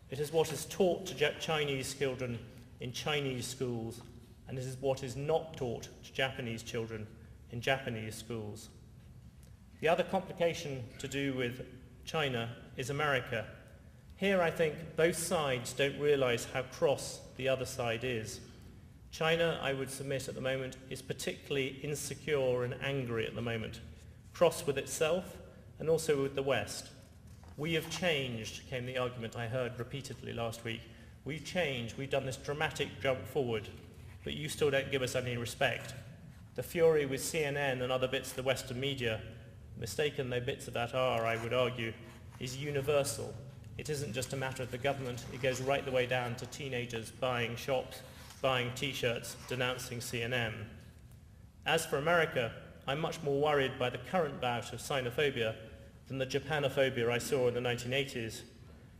F: It is what is taught to Chinese children in Chinese schools, and it is what is not taught to Japanese children in Japanese schools. The other complication to do with China is America. Here I think both sides don't realize how cross the other side is. China, I would submit at the moment, is particularly insecure and angry at the moment, cross with itself and also with the West. We have changed, came the argument I heard repeatedly last week. We've changed, we've done this dramatic jump forward, but you still don't give us any respect. The fury with CNN and other bits of the Western media, mistaken though bits of that are, I would argue, is universal. It isn't just a matter of the government, it goes right the way down to teenagers buying shops, buying t-shirts, denouncing CNN. As for America, I'm much more worried by the current bout of Sinophobia than the Japanophobia I saw in the 1980s.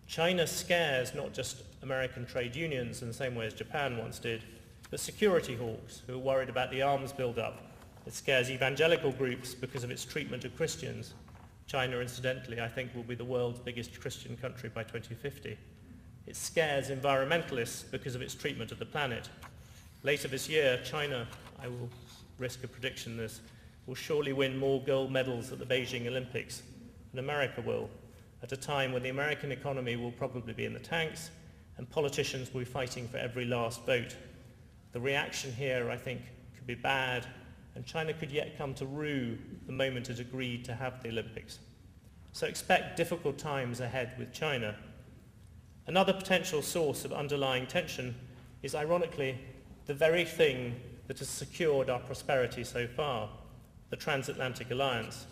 F: China scares not just American trade unions in the same way as Japan once did, but security hawks who are worried about the arms build-up. It scares evangelical groups because of its treatment of Christians. China, incidentally, I think will be the world's biggest Christian country by 2050. It scares environmentalists because of its treatment of the planet. Later this year, China, I will risk a prediction this, will surely win more gold medals at the Beijing Olympics. and America will, at a time when the American economy will probably be in the tanks and politicians will be fighting for every last vote. The reaction here, I think, could be bad, and China could yet come to rue the moment it agreed to have the Olympics. So expect difficult times ahead with China. Another potential source of underlying tension is, ironically, the very thing that has secured our prosperity so far, the transatlantic alliance.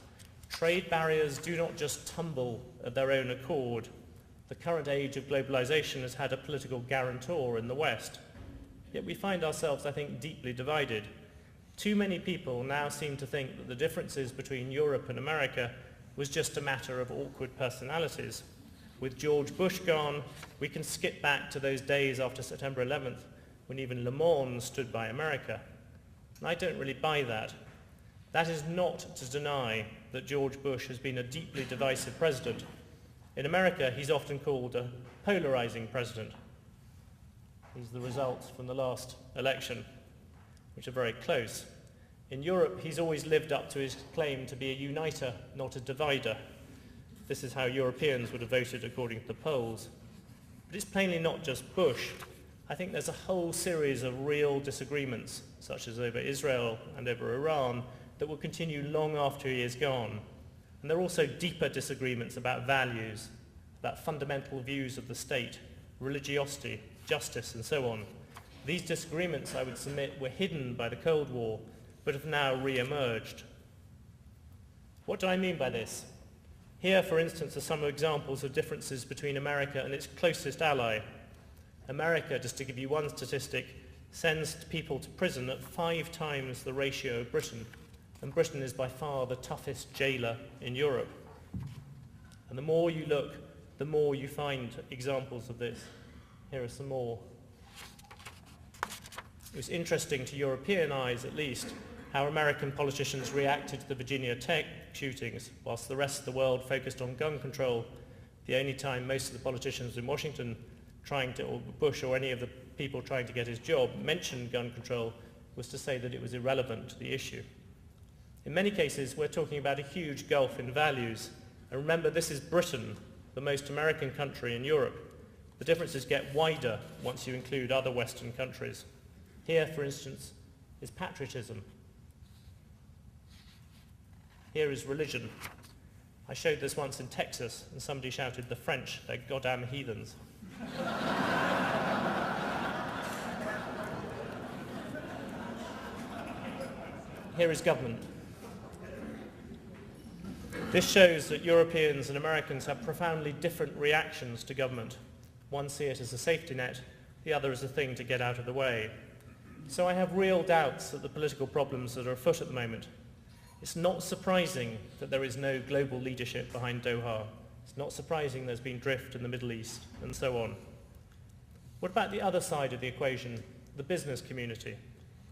F: Trade barriers do not just tumble of their own accord. The current age of globalization has had a political guarantor in the West. Yet we find ourselves, I think, deeply divided. Too many people now seem to think that the differences between Europe and America was just a matter of awkward personalities. With George Bush gone, we can skip back to those days after September 11th when even Le Monde stood by America. And I don't really buy that. That is not to deny that George Bush has been a deeply divisive president. In America, he's often called a polarizing president. These are the results from the last election, which are very close. In Europe, he's always lived up to his claim to be a uniter, not a divider. This is how Europeans would have voted according to the polls. But it's plainly not just Bush. I think there's a whole series of real disagreements, such as over Israel and over Iran, that will continue long after he is gone. And there are also deeper disagreements about values, about fundamental views of the state, religiosity, justice, and so on. These disagreements, I would submit, were hidden by the Cold War, but have now re-emerged. What do I mean by this? Here, for instance, are some examples of differences between America and its closest ally. America, just to give you one statistic, sends people to prison at 5 times the ratio of Britain, and Britain is by far the toughest jailer in Europe. And the more you look, the more you find examples of this. Here are some more. It was interesting to European eyes, at least, how American politicians reacted to the Virginia Tech shootings, whilst the rest of the world focused on gun control. The only time most of the politicians in Washington or Bush or any of the people trying to get his job mentioned gun control was to say that it was irrelevant to the issue. In many cases, we're talking about a huge gulf in values. And remember, this is Britain, the most American country in Europe. The differences get wider once you include other Western countries. Here, for instance, is patriotism. Here is religion. I showed this once in Texas, and somebody shouted, "The French, they're goddamn heathens." Here is government. This shows that Europeans and Americans have profoundly different reactions to government. One see it as a safety net, the other as a thing to get out of the way. So I have real doubts that the political problems that are afoot at the moment. It's not surprising that there is no global leadership behind Doha. It's not surprising there's been drift in the Middle East, and so on. What about the other side of the equation, the business community?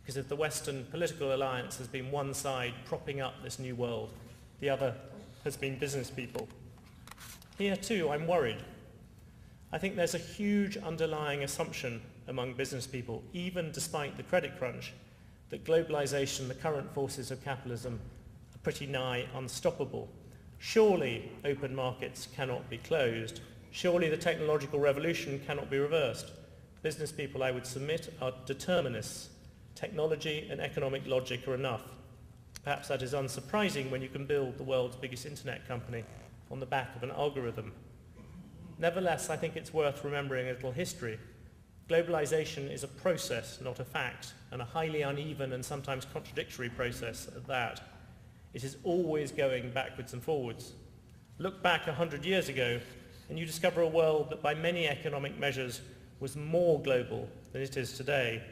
F: Because if the Western political alliance has been one side propping up this new world, the other has been business people. Here too, I'm worried. I think there's a huge underlying assumption among business people, even despite the credit crunch, that globalization, the current forces of capitalism, are pretty nigh unstoppable. Surely open markets cannot be closed. Surely the technological revolution cannot be reversed. Business people, I would submit, are determinists. Technology and economic logic are enough. Perhaps that is unsurprising when you can build the world's biggest internet company on the back of an algorithm. Nevertheless, I think it's worth remembering a little history. Globalization is a process, not a fact, and a highly uneven and sometimes contradictory process at that. It is always going backwards and forwards. Look back 100 years ago, and you discover a world that by many economic measures was more global than it is today.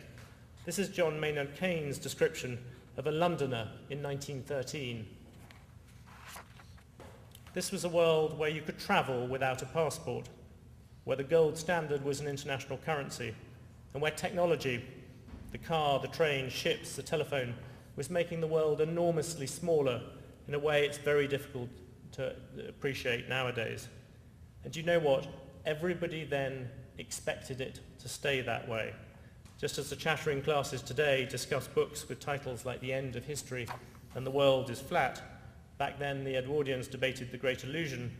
F: This is John Maynard Keynes' description of a Londoner in 1913. This was a world where you could travel without a passport, where the gold standard was an international currency, and where technology, the car, the train, ships, the telephone, was making the world enormously smaller in a way it's very difficult to appreciate nowadays. And you know what? Everybody then expected it to stay that way. Just as the chattering classes today discuss books with titles like The End of History and The World is Flat, Back then, the Edwardians debated The Great Illusion,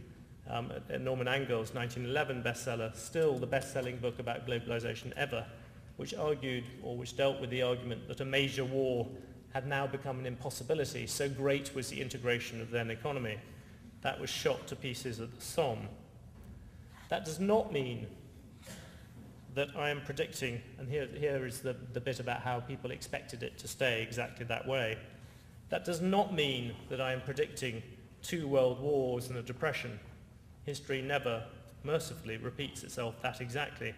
F: Norman Angel's 1911 bestseller, still the best-selling book about globalization ever, which argued, or which dealt with the argument that a major war had now become an impossibility, so great was the integration of then economy. That was shot to pieces at the Somme. That does not mean that I am predicting, and here is the bit about how people expected it to stay exactly that way. That does not mean that I am predicting 2 world wars and a depression. History never, mercifully, repeats itself that exactly.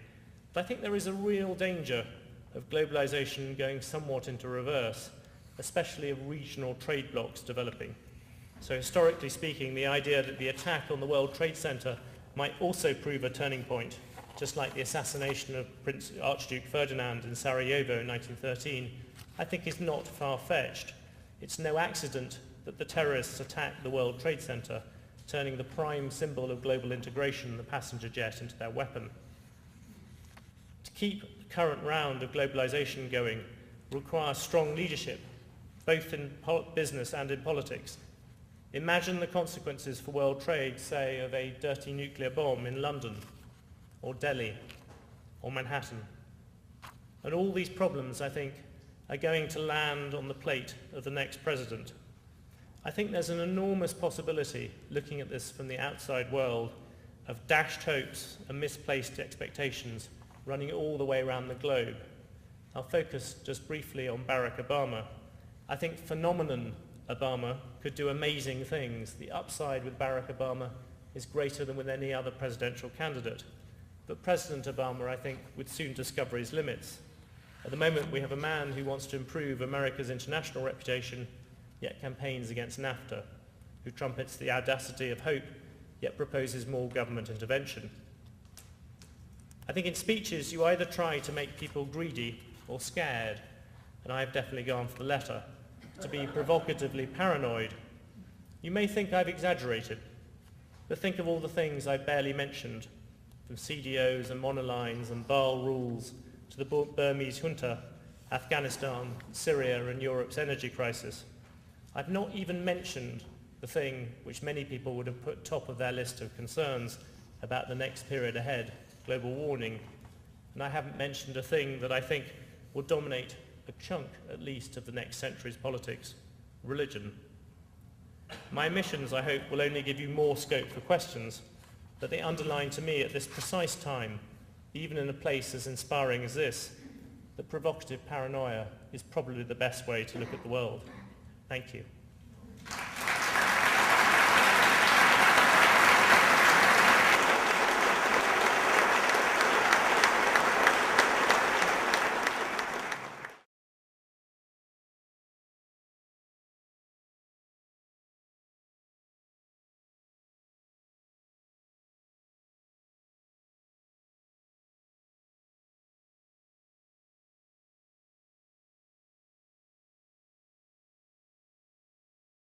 F: But I think there is a real danger of globalization going somewhat into reverse, especially of regional trade blocs developing. So historically speaking, the idea that the attack on the World Trade Center might also prove a turning point, just like the assassination of Archduke Ferdinand in Sarajevo in 1913, I think is not far-fetched. It's no accident that the terrorists attacked the World Trade Center, turning the prime symbol of global integration, the passenger jet, into their weapon. To keep the current round of globalization going requires strong leadership, both in business and in politics. Imagine the consequences for world trade, say, of a dirty nuclear bomb in London, or Delhi, or Manhattan. And all these problems, I think, are going to land on the plate of the next president. I think there's an enormous possibility, looking at this from the outside world, of dashed hopes and misplaced expectations running all the way around the globe. I'll focus just briefly on Barack Obama. I think phenomenon Obama could do amazing things. The upside with Barack Obama is greater than with any other presidential candidate. But President Obama, I think, would soon discover his limits. At the moment, we have a man who wants to improve America's international reputation, yet campaigns against NAFTA, who trumpets the audacity of hope, yet proposes more government intervention. I think in speeches, you either try to make people greedy or scared, and I've definitely gone for the latter, to be provocatively paranoid. You may think I've exaggerated, but think of all the things I barely mentioned, from CDOs and monolines and Baal rules to the Burmese junta, Afghanistan, Syria, and Europe's energy crisis. I've not even mentioned the thing which many people would have put top of their list of concerns about the next period ahead, global warming. And I haven't mentioned a thing that I think will dominate a chunk, at least, of the next century's politics, religion. My omissions, I hope, will only give you more scope for questions, but they underline to me at this precise time, even in a place as inspiring as this, that provocative paranoia is probably the best way to look at the world. Thank you.